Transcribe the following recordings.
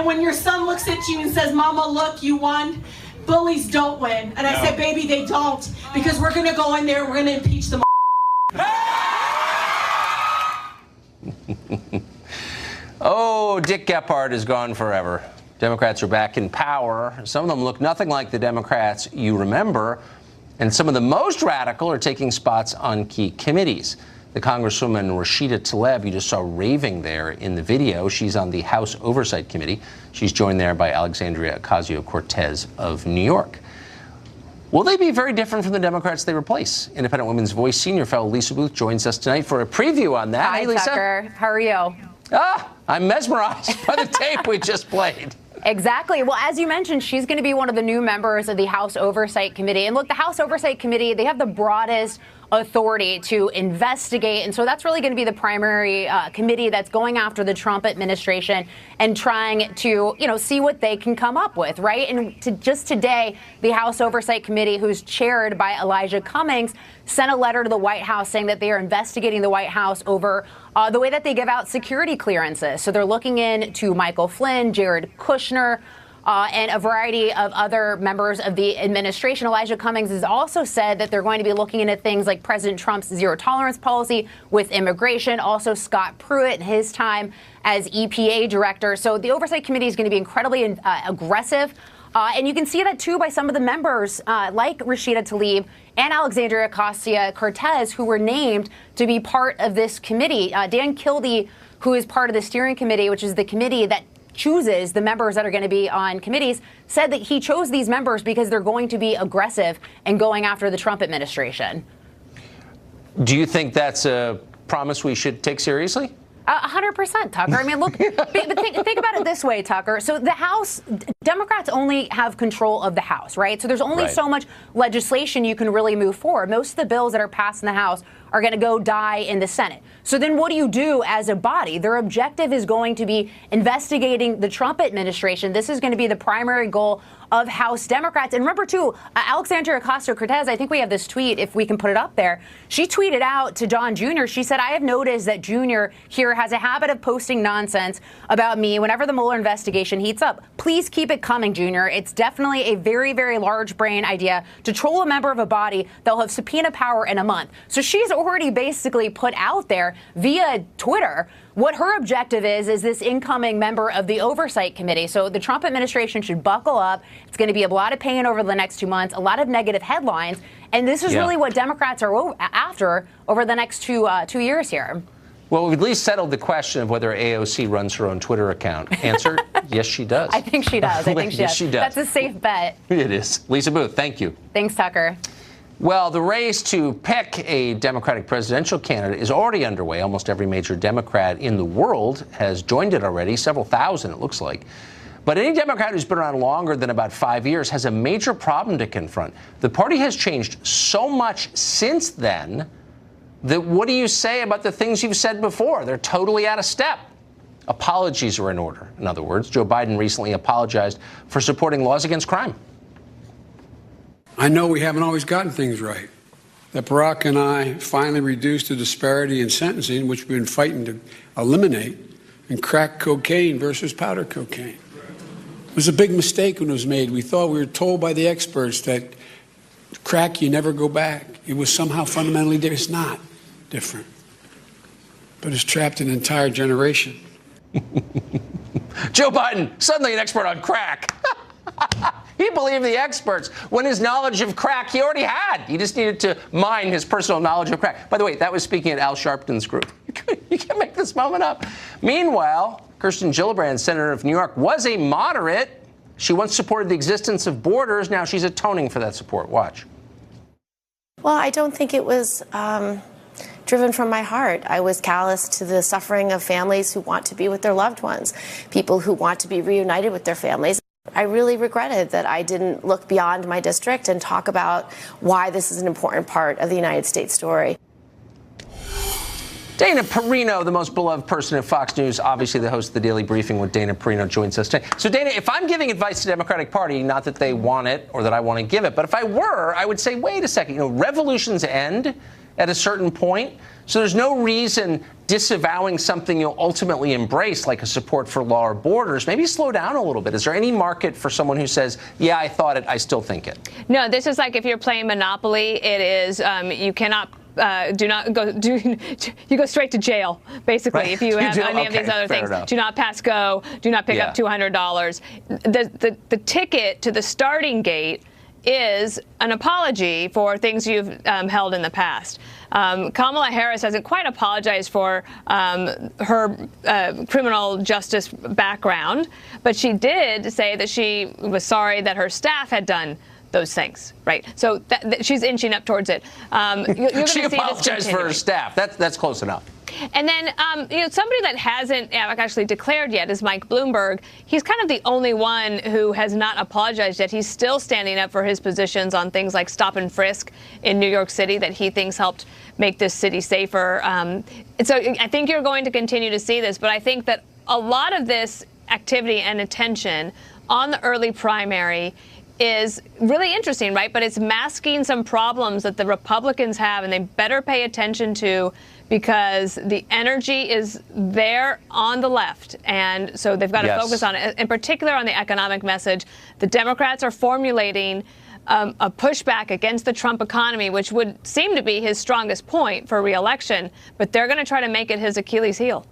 When your son looks at you and says, Mama, look, you won, bullies don't win. And I said, baby, they don't, because we're going to go in there and we're going to impeach them. Oh, Dick Gephardt is gone forever. Democrats are back in power. Some of them look nothing like the Democrats you remember, and some of the most radical are taking spots on key committees. The Congresswoman Rashida Tlaib, you just saw raving there in the video. She's on the House Oversight Committee. She's joined there by Alexandria Ocasio-Cortez of New York. Will they be very different from the Democrats they replace? Independent Women's Voice senior fellow Lisa Boothe joins us tonight for a preview on that. Hi, hey, Lisa. Tucker. How are you? I'm mesmerized by the tape we just played. Exactly. Well, as you mentioned, she's going to be one of the new members of the House Oversight Committee. And look, the House Oversight Committee, they have the broadest authority to investigate. And so that's really going to be the primary committee that's going after the Trump administration and trying to, see what they can come up with. Right. And just today, the House Oversight Committee, who's chaired by Elijah Cummings, sent a letter to the White House saying that they are investigating the White House over the way that they give out security clearances. So they're looking into Michael Flynn, Jared Kushner, and a variety of other members of the administration. Elijah Cummings has also said that they're going to be looking into things like President Trump's zero tolerance policy with immigration, also Scott Pruitt in his time as EPA director. So the Oversight Committee is going to be incredibly aggressive. And you can see that, too, by some of the members like Rashida Tlaib and Alexandria Ocasio-Cortez, who were named to be part of this committee. Dan Kildee, who is part of the steering committee, which is the committee that chooses the members that are going to be on committees, said that he chose these members because they're going to be aggressive and going after the Trump administration. Do you think that's a promise we should take seriously? 100%, Tucker. I mean, look, but think about it this way, Tucker. So the House, Democrats only have control of the House, right? So there's only so much legislation you can really move forward. Most of the bills that are passed in the House are going to go die in the Senate. So then what do you do as a body? Their objective is going to be investigating the Trump administration. This is going to be the primary goal of House Democrats. And remember, too, Alexandria Ocasio-Cortez, I think we have this tweet, if we can put it up there. She tweeted out to Don Jr., she said, I have noticed that Jr. here has a habit of posting nonsense about me whenever the Mueller investigation heats up. Please keep it coming, Jr. It's definitely a very, very large brain idea to troll a member of a body that'll have subpoena power in a month. So she's already basically put out there via Twitter what her objective is this incoming member of the Oversight Committee. So the Trump administration should buckle up. It's going to be a lot of pain over the next 2 months, a lot of negative headlines. And this is really what Democrats are after over the next 2 years here. Well, we've at least settled the question of whether AOC runs her own Twitter account. Answer, yes, she does. I think she does. Yes, she does. That's a safe bet. It is. Lisa Boothe, thank you. Thanks, Tucker. Well, the race to pick a Democratic presidential candidate is already underway. Almost every major Democrat in the world has joined it already, several thousand, it looks like. But any Democrat who's been around longer than about 5 years has a major problem to confront. The party has changed so much since then that what do you say about the things you've said before? They're totally out of step. Apologies are in order. In other words, Joe Biden recently apologized for supporting laws against crime. I know we haven't always gotten things right. That Barack and I finally reduced the disparity in sentencing, which we've been fighting to eliminate, in crack cocaine versus powder cocaine. It was a big mistake when it was made. We thought, we were told by the experts that crack, you never go back. It was somehow fundamentally different. It's not different. But it's trapped an entire generation. Joe Biden, suddenly an expert on crack. He believed the experts when his knowledge of crack he already had. He just needed to mine his personal knowledge of crack. By the way, that was speaking at Al Sharpton's group. You can't make this moment up. Meanwhile, Kirsten Gillibrand, senator of New York, was a moderate. She once supported the existence of borders. Now she's atoning for that support. Watch. Well, I don't think it was driven from my heart. I was callous to the suffering of families who want to be with their loved ones, people who want to be reunited with their families. I really regretted that I didn't look beyond my district and talk about why this is an important part of the United States story. Dana Perino, the most beloved person at Fox News, obviously the host of the Daily Briefing with Dana Perino, joins us today. So, Dana, if I'm giving advice to the Democratic Party, not that they want it or that I want to give it, but if I were, I would say, wait a second, revolutions end at a certain point. So there's no reason disavowing something you'll ultimately embrace, like a support for law or borders. Maybe slow down a little bit. Is there any market for someone who says, yeah, I thought it, I still think it? No, this is like if you're playing Monopoly, it is, you cannot you go straight to jail, basically, right. If you have any of these other things. Enough. Do not pass go, do not pick up $200. The ticket to the starting gate is an apology for things you've held in the past. Kamala Harris hasn't quite apologized for her criminal justice background, but she did say that she was sorry that her staff had done those things, right? So she's inching up towards it. You're she apologized for her staff. That's close enough. And then, somebody that hasn't actually declared yet is Mike Bloomberg. He's kind of the only one who has not apologized yet. He's still standing up for his positions on things like stop and frisk in New York City that he thinks helped make this city safer. So I think you're going to continue to see this, but I think that a lot of this activity and attention on the early primary is really interesting, right? But it's masking some problems that the Republicans have, and they better pay attention to, because the energy is there on the left. And so they've got to focus on it, in particular on the economic message. The Democrats are formulating a pushback against the Trump economy, which would seem to be his strongest point for re-election, but they're going to try to make it his Achilles heel.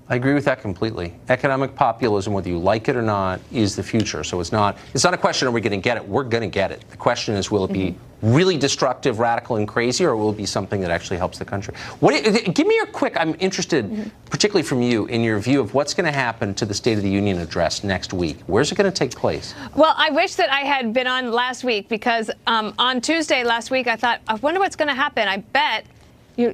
I agree with that completely. Economic populism, whether you like it or not, is the future. So it's not a question, are we going to get it? We're going to get it. The question is, will it be really destructive, radical, and crazy, or will it be something that actually helps the country? Give me your quick, I'm interested, particularly from you, in your view of what's going to happen to the State of the Union address next week. Where's it going to take place? Well, I wish that I had been on last week, because on Tuesday last week, I thought, I wonder what's going to happen. I bet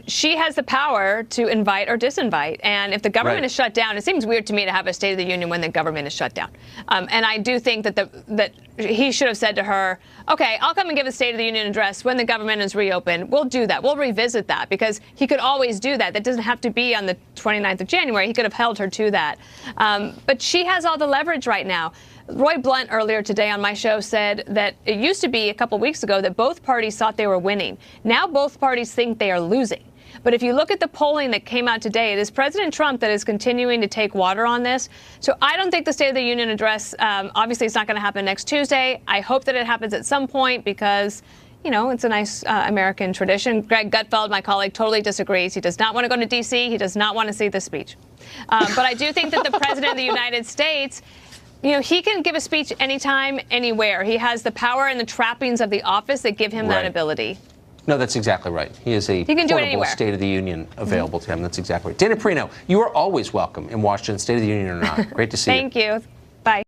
she has the power to invite or disinvite. And if the government is shut down, it seems weird to me to have a State of the Union when the government is shut down. And I do think that he should have said to her, OK, I'll come and give a State of the Union address when the government is reopened. We'll do that. We'll revisit that, because he could always do that. That doesn't have to be on the 29th of January. He could have held her to that. But she has all the leverage right now. Roy Blunt earlier today on my show said that it used to be a couple weeks ago that both parties thought they were winning. Now both parties think they are losing. But if you look at the polling that came out today, it is President Trump that is continuing to take water on this. So I don't think the State of the Union address, obviously it's not going to happen next Tuesday. I hope that it happens at some point, because it's a nice American tradition. Greg Gutfeld, my colleague, totally disagrees. He does not want to go to D.C. He does not want to see the speech. But I do think that the President of the United States, he can give a speech anytime, anywhere. He has the power and the trappings of the office that give him that ability. No, that's exactly right. He is a portable State of the Union available to him. That's exactly right. Dana Perino, you are always welcome in Washington, State of the Union or not. Great to see you. Thank you.